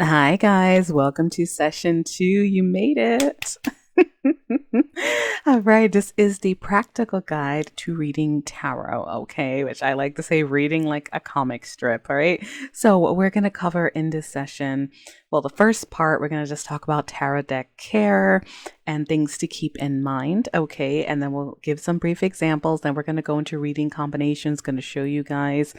Hi, guys. Welcome to session 2. You made it. All right, this is the practical guide to reading tarot, okay? Which I like to say reading like a comic strip, all right? So, what we're going to cover in this session, well, the first part, we're going to just talk about tarot deck care and things to keep in mind, okay? And then we'll give some brief examples. Then we're going to go into reading combinations, going to show you guys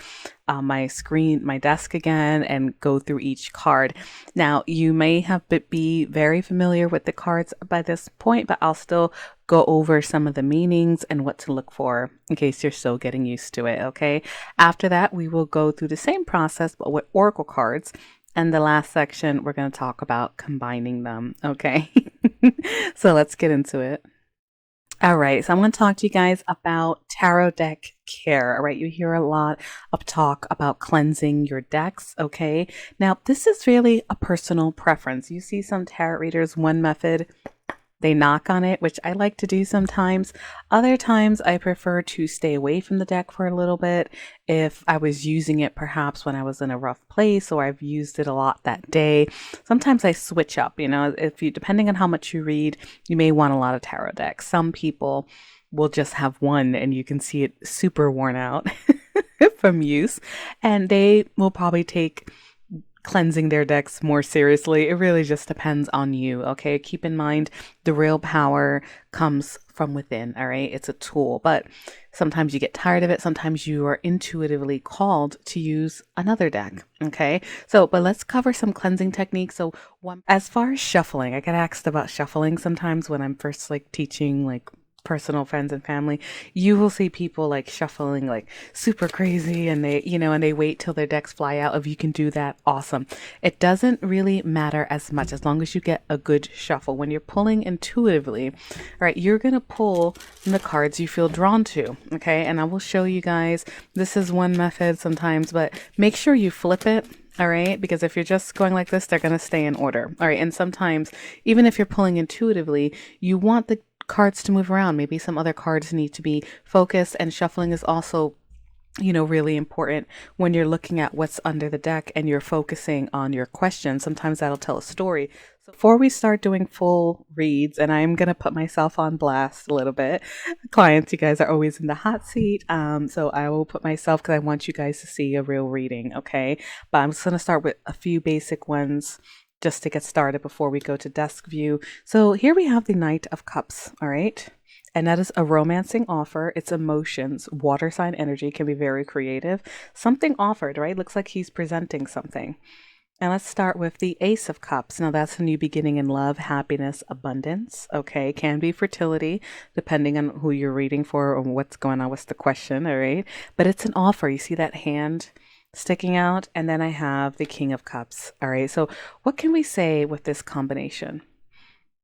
my screen, my desk again, and go through each card. Now, you may have be very familiar with the cards by this point, but I'll still go over some of the meanings and what to look for in case you're still getting used to it, okay? After that, we will go through the same process, but with oracle cards. And the last section, we're going to talk about combining them, okay? So let's get into it. All right, so I'm going to talk to you guys about tarot deck care. All right, you hear a lot of talk about cleansing your decks. Okay, now this is really a personal preference. You see some tarot readers, one method, they knock on it, which I like to do sometimes. Other times I prefer to stay away from the deck for a little bit. If I was using it perhaps when I was in a rough place or I've used it a lot that day, sometimes I switch up, if you, depending on how much you read, you may want a lot of tarot decks. Some people will just have one and you can see it super worn out from use, and they will probably take cleansing their decks more seriously. It really just depends on you, okay? Keep in mind, the real power comes from within, all right? It's a tool, but sometimes you get tired of it. Sometimes you are intuitively called to use another deck, okay? So, but let's cover some cleansing techniques. So, as far as shuffling, I get asked about shuffling sometimes when I'm first teaching personal friends and family. You will see people shuffling super crazy, and they wait till their decks fly out. If you can do that, awesome. It doesn't really matter as much as long as you get a good shuffle. When you're pulling intuitively, all right, you're gonna pull from the cards you feel drawn to, okay? And I will show you guys, this is one method sometimes, but make sure you flip it. All right, because if you're just going like this, they're going to stay in order. All right, and sometimes even if you're pulling intuitively, you want the cards to move around. Maybe some other cards need to be focused, and shuffling is also really important when you're looking at what's under the deck and you're focusing on your question. Sometimes that'll tell a story. So before we start doing full reads, and I'm going to put myself on blast a little bit, clients, you guys are always in the hot seat. So I will put myself, because I want you guys to see a real reading, okay? But I'm just going to start with a few basic ones just to get started before we go to desk view. So here we have the Knight of Cups, all right? And that is a romancing offer. It's emotions. Water sign energy can be very creative. Something offered, right? Looks like he's presenting something. And let's start with the Ace of Cups. Now that's a new beginning in love, happiness, abundance. Okay, can be fertility, depending on who you're reading for or what's going on, what's the question, all right? But it's an offer. You see that hand sticking out? And then I have the King of Cups, all right? So what can we say with this combination?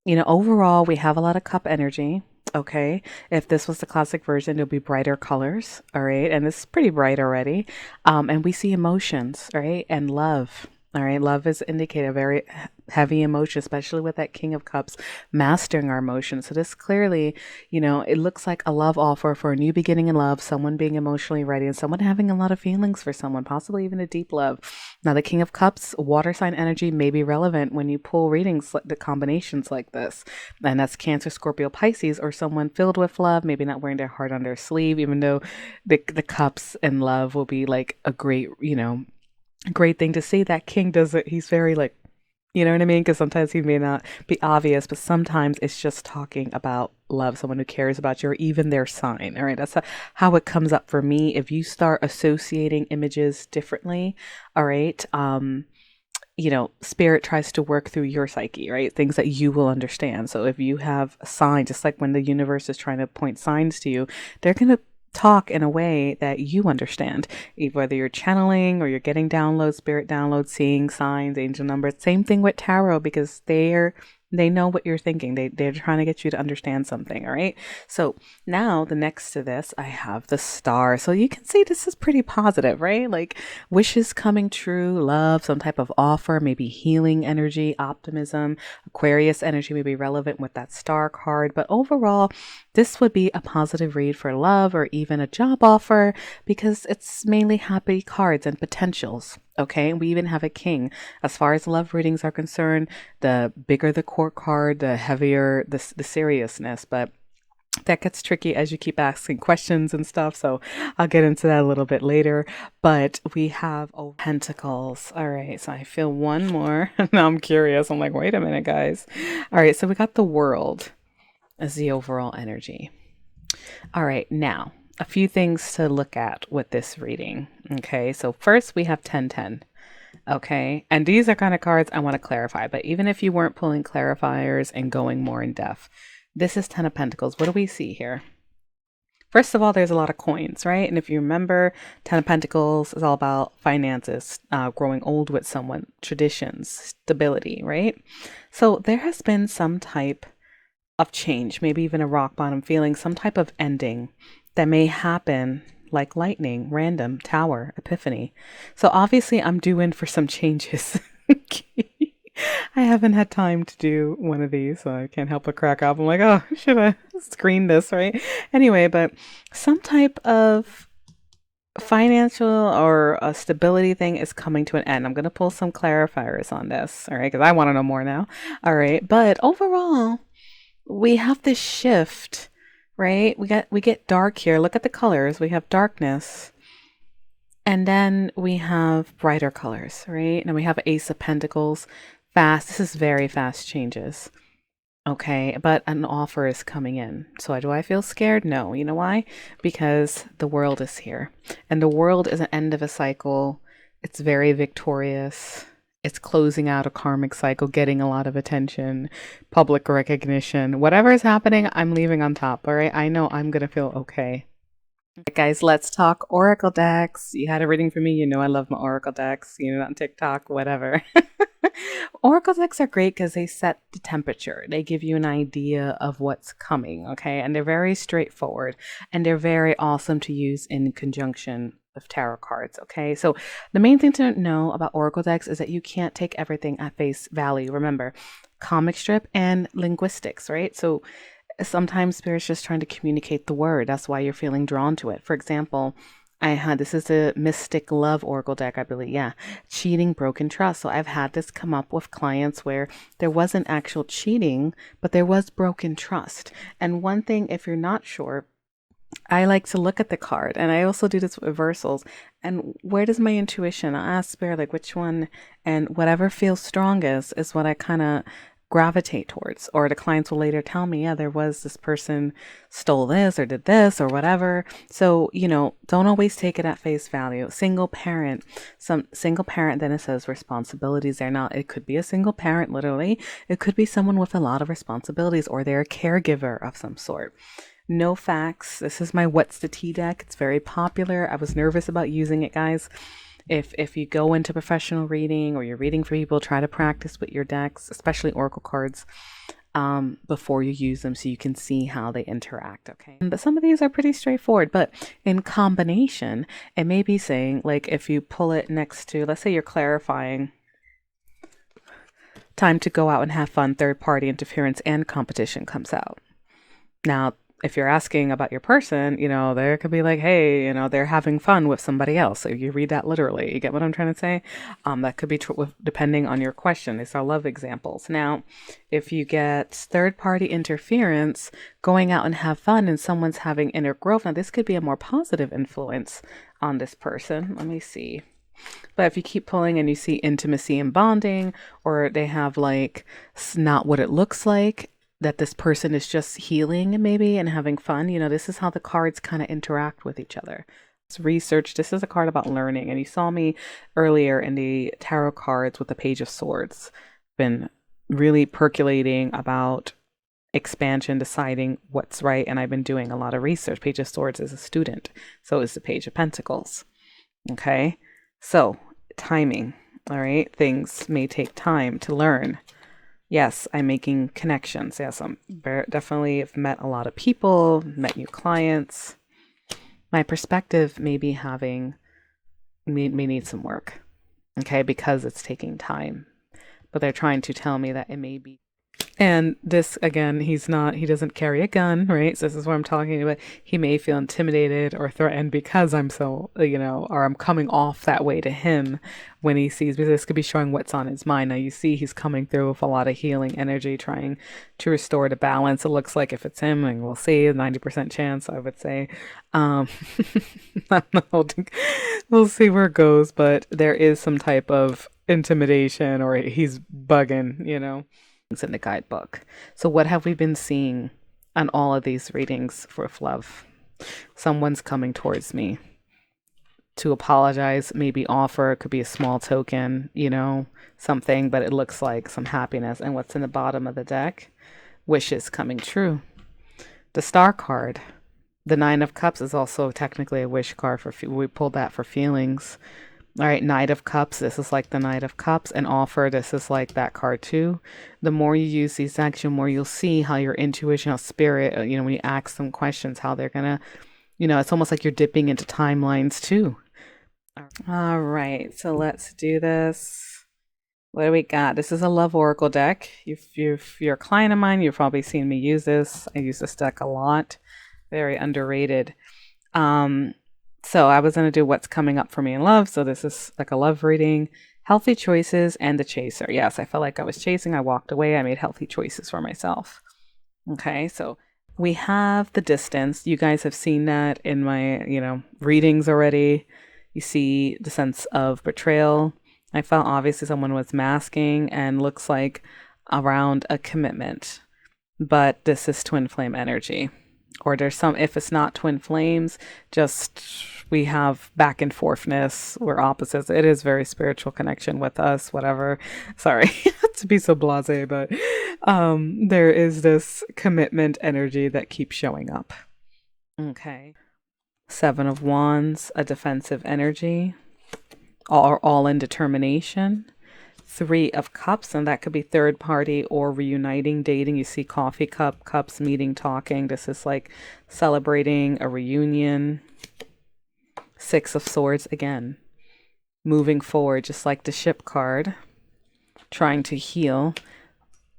Overall, we have a lot of cup energy. Okay, if this was the classic version, it'll be brighter colors, all right, and this is pretty bright already. And we see emotions, right, and love. All right, love is indicated very heavy emotion, especially with that King of Cups, mastering our emotions. So this clearly, it looks like a love offer for a new beginning in love, someone being emotionally ready, and someone having a lot of feelings for someone, possibly even a deep love. Now, the King of Cups, water sign energy may be relevant when you pull readings, the combinations like this. And that's Cancer, Scorpio, Pisces, or someone filled with love, maybe not wearing their heart on their sleeve, even though the cups and love will be like a great, great thing to see. That king does it. He's very you know what I mean? Because sometimes he may not be obvious, but sometimes it's just talking about love, someone who cares about you, or even their sign. All right, that's how it comes up for me. If you start associating images differently, all right, spirit tries to work through your psyche, right? Things that you will understand. So if you have a sign, just like when the universe is trying to point signs to you, they're going to talk in a way that you understand, whether you're channeling or you're getting downloads, spirit downloads, seeing signs, angel numbers. Same thing with tarot, because they know what you're thinking. They're trying to get you to understand something. All right. So now the next to this, I have the Star. So you can see this is pretty positive, right? Like wishes coming true, love, some type of offer, maybe healing energy, optimism, Aquarius energy may be relevant with that Star card. But overall, this would be a positive read for love or even a job offer, because it's mainly happy cards and potentials. Okay, we even have a king. As far as love readings are concerned, the bigger the court card, the heavier the seriousness. But that gets tricky as you keep asking questions and stuff. So I'll get into that a little bit later. But we have pentacles. All right. So I feel one more. Now I'm curious. I'm like, wait a minute, guys. All right. So we got the world as the overall energy. All right. Now, a few things to look at with this reading. Okay. So first we have 1010. Okay. And these are kind of cards I want to clarify. But even if you weren't pulling clarifiers and going more in depth, this is 10 of Pentacles. What do we see here? First of all, there's a lot of coins, right? And if you remember, 10 of Pentacles is all about finances, growing old with someone, traditions, stability, right? So there has been some type of change, maybe even a rock bottom feeling, some type of ending that may happen like lightning, random, tower, epiphany. So obviously I'm due in for some changes. I haven't had time to do one of these, so I can't help but crack up. I'm like, oh, should I screen this, right? Anyway, but some type of financial or a stability thing is coming to an end. I'm going to pull some clarifiers on this, all right? Because I want to know more now. All right. But overall, we have this shift, right? We get dark here. Look at the colors. We have darkness. And then we have brighter colors, right? And we have Ace of Pentacles. Fast. This is very fast changes. Okay, but an offer is coming in. So do I feel scared? No. You know why? Because the world is here. And the world is an end of a cycle. It's very victorious. It's closing out a karmic cycle, getting a lot of attention, public recognition. Whatever is happening, I'm leaving on top. All right. I know I'm going to feel okay. Right, guys, let's talk Oracle decks. You had a reading for me. You know I love my Oracle decks. You know, on TikTok, whatever. Oracle decks are great because they set the temperature. They give you an idea of what's coming, okay? And they're very straightforward. And they're very awesome to use in conjunction with tarot cards, okay? So the main thing to know about Oracle decks is that you can't take everything at face value. Remember, comic strip and linguistics, right? So sometimes spirit's just trying to communicate the word. That's why you're feeling drawn to it. For example, this is a Mystic Love Oracle deck, I believe. Yeah. Cheating, broken trust. So I've had this come up with clients where there wasn't actual cheating, but there was broken trust. And one thing, if you're not sure, I like to look at the card, and I also do this with reversals. And where does my intuition? I ask spirit, like, which one, and whatever feels strongest is what I kind of gravitate towards. Or the clients will later tell me, yeah, there was this person stole this or did this or whatever. So, you know, don't always take it at face value. Single parent, some single parent, then it says responsibilities there. Now, it could be a single parent, literally. It could be someone with a lot of responsibilities, or they're a caregiver of some sort. No facts. This is my What's the Tea deck. It's very popular. I was nervous about using it, guys. If you go into professional reading or you're reading for people, try to practice with your decks, especially oracle cards, before you use them so you can see how they interact, okay? But some of these are pretty straightforward, but in combination, it may be saying, like, if you pull it next to, let's say you're clarifying, time to go out and have fun, third-party interference and competition comes out. Now, if you're asking about your person, you know, there could be like, hey, you know, they're having fun with somebody else. So you read that literally. You get what I'm trying to say? That could be depending on your question. These are love examples. Now, if you get third-party interference, going out and have fun, and someone's having inner growth, now this could be a more positive influence on this person. Let me see. But if you keep pulling and you see intimacy and bonding, or they have like not what it looks like, that this person is just healing maybe and having fun, you know, this is how the cards kind of interact with each other. It's research. This is a card about learning. And you saw me earlier in the tarot cards with the Page of Swords. Been really percolating about expansion, deciding what's right. And I've been doing a lot of research. Page of Swords is a student. So is the Page of Pentacles. Okay. So timing. All right. Things may take time to learn. Yes, I'm making connections. Yes, I'm definitely have met a lot of people, met new clients. My perspective may be may need some work, okay, because it's taking time. But they're trying to tell me that it may be And this, again, he doesn't carry a gun, right? So this is what I'm talking about. He may feel intimidated or threatened because I'm so, or I'm coming off that way to him when he sees, because this could be showing what's on his mind. Now, you see, he's coming through with a lot of healing energy, trying to restore the balance. It looks like if it's him, and we'll see, a 90% chance, I would say. Um, I'm not holding, we'll see where it goes, but there is some type of intimidation or he's bugging. In the guidebook. So, what have we been seeing on all of these readings for love? Someone's coming towards me to apologize, maybe offer, it could be a small token, something, but it looks like some happiness. And what's in the bottom of the deck? Wishes coming true. The Star card. The Nine of Cups is also technically a wish card we pulled that for feelings. All right, Knight of Cups. This is like the Knight of Cups. And Offer, this is like that card too. The more you use these decks, the more you'll see how your intuition, how spirit, when you ask them questions, how they're going to, it's almost like you're dipping into timelines too. All right, so let's do this. What do we got? This is a Love Oracle deck. If you're a client of mine, you've probably seen me use this. I use this deck a lot. Very underrated. So I was going to do what's coming up for me in love. So this is like a love reading, healthy choices, and the chaser. Yes, I felt like I was chasing. I walked away. I made healthy choices for myself. Okay, so we have the distance. You guys have seen that in my, readings already. You see the sense of betrayal. I felt obviously someone was masking and looks like around a commitment. But this is twin flame energy. Or there's some, if it's not twin flames, just we have back and forthness. We're opposites. It is very spiritual connection with us, whatever. Sorry to be so blasé, but there is this commitment energy that keeps showing up. Okay. Seven of Wands, a defensive energy, all in determination. Three of Cups, and that could be third party or reuniting, dating. You see coffee cups, meeting, talking. This is like celebrating a reunion. Six of Swords again. Moving forward, just like the Ship card. Trying to heal.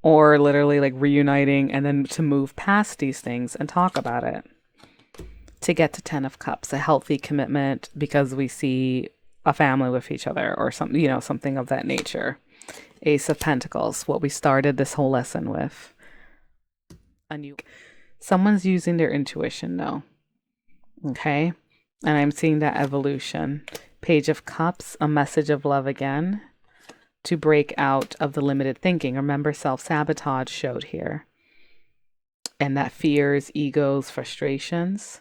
Or literally like reuniting and then to move past these things and talk about it. To get to Ten of Cups, a healthy commitment because we see a family with each other or something, something of that nature. Ace of Pentacles, what we started this whole lesson with. Someone's using their intuition though. Okay. And I'm seeing that evolution. Page of Cups, a message of love again. To break out of the limited thinking. Remember, self-sabotage showed here. And that fears, egos, frustrations.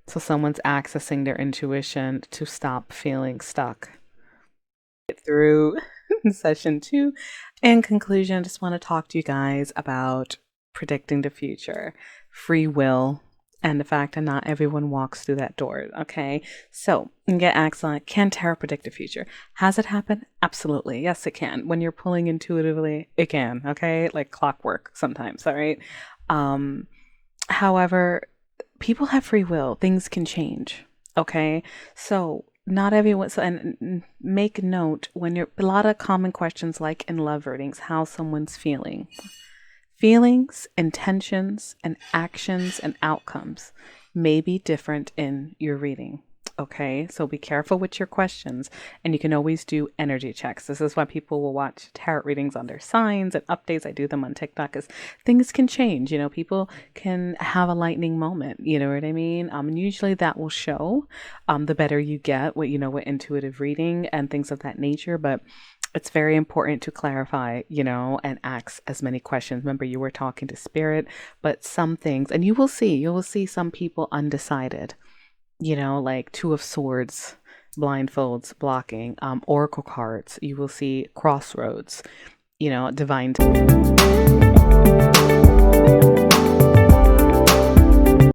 So someone's accessing their intuition to stop feeling stuck. Through session 2. In conclusion, I just want to talk to you guys about predicting the future, free will, and the fact that not everyone walks through that door. Okay, so you can get asked like, can tarot predict the future? Has it happened? Absolutely. Yes, it can. When you're pulling intuitively, it can. Okay, like clockwork sometimes. All right. However, people have free will. Things can change. Okay. So not everyone. So, and make note when you're a lot of common questions like in love readings, how someone's feeling. Feelings, intentions, and actions and outcomes may be different in your reading. Okay, so be careful with your questions, and you can always do energy checks. This is why people will watch tarot readings on their signs and updates. I do them on TikTok because things can change. People can have a lightning moment. You know what I mean? And usually that will show. The better you get, with intuitive reading and things of that nature, but. It's very important to clarify, and ask as many questions. Remember, you were talking to spirit, but some things, and you will see some people undecided, like Two of Swords, blindfolds, blocking, oracle cards. You will see crossroads, divine.